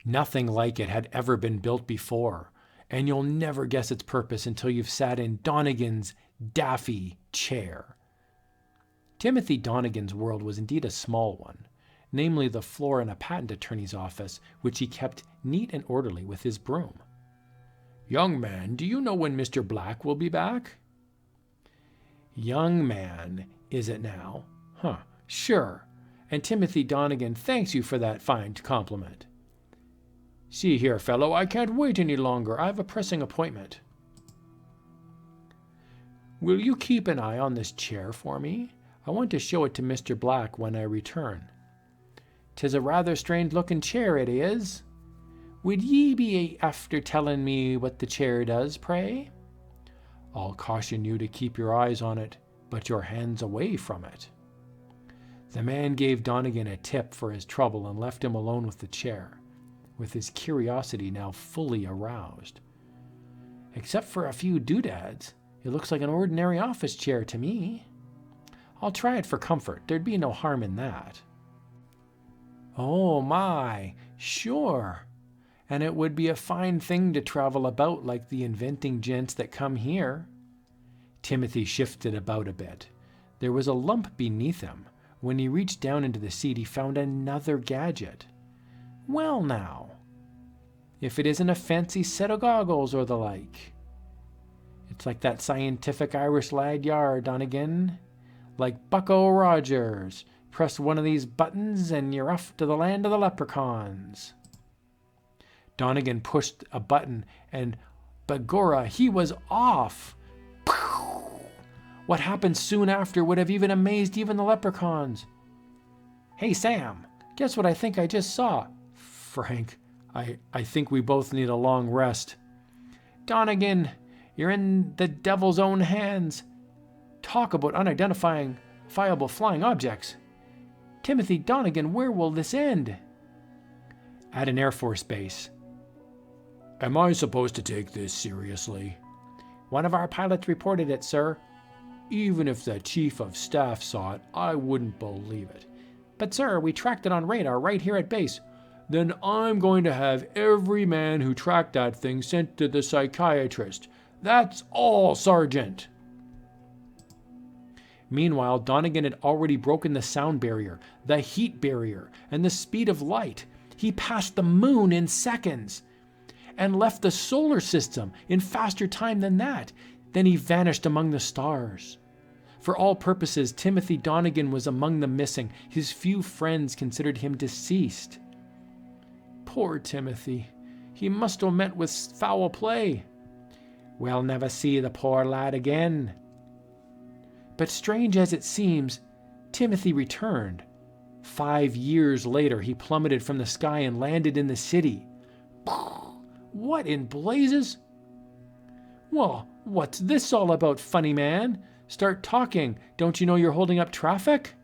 Nothing like it had ever been built before, and you'll never guess its purpose until you've sat in Donnegan's Daffy chair. Timothy Donnegan's world was indeed a small one, namely the floor in a patent attorney's office, which he kept neat and orderly with his broom. "Young man, do you know when Mr. Black will be back?" "Young man, is it now? Huh, sure. And Timothy Donnegan thanks you for that fine compliment." "See here, fellow, I can't wait any longer. I have a pressing appointment." "Will you keep an eye on this chair for me? I want to show it to Mr. Black when I return." "'Tis a rather strange-looking chair, it is. Would ye be after telling me what the chair does, pray?" "I'll caution you to keep your eyes on it, but your hands away from it." The man gave Donnegan a tip for his trouble and left him alone with the chair, with his curiosity now fully aroused. "Except for a few doodads, it looks like an ordinary office chair to me. I'll try it for comfort. There'd be no harm in that." "Oh my, sure. And it would be a fine thing to travel about like the inventing gents that come here." Timothy shifted about a bit. There was a lump beneath him. When he reached down into the seat, he found another gadget. "Well now, if it isn't a fancy set of goggles or the like. It's like that scientific Irish lad you are, Donnegan. Like Bucko Rogers. Press one of these buttons and you're off to the land of the leprechauns." Donnegan pushed a button and, begorra, he was off. What happened soon after would have even amazed even the leprechauns. "Hey, Sam, guess what I think I just saw?" "Frank, I think we both need a long rest." "Donnegan, you're in the devil's own hands. Talk about unidentifiable flying objects. Timothy Donnegan, where will this end?" "At an Air Force base." "Am I supposed to take this seriously?" "One of our pilots reported it, sir." "Even if the chief of staff saw it, I wouldn't believe it." "But, sir, we tracked it on radar right here at base." "Then I'm going to have every man who tracked that thing sent to the psychiatrist. That's all, Sergeant." Meanwhile, Donnegan had already broken the sound barrier, the heat barrier, and the speed of light. He passed the moon in seconds and left the solar system in faster time than that. Then he vanished among the stars. For all purposes, Timothy Donnegan was among the missing. His few friends considered him deceased. Poor Timothy. He must have met with foul play. We'll never see the poor lad again. But strange as it seems, Timothy returned. 5 years later, he plummeted from the sky and landed in the city. What in blazes? Well, what's this all about, funny man? Start talking. Don't you know you're holding up traffic?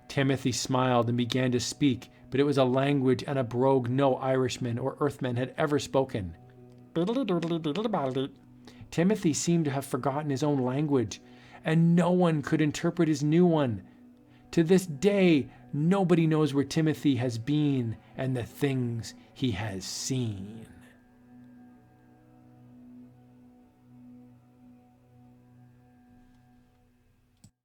Timothy smiled and began to speak, but it was a language and a brogue no Irishman or Earthman had ever spoken. Timothy seemed to have forgotten his own language, and no one could interpret his new one. To this day, nobody knows where Timothy has been and the things he has seen.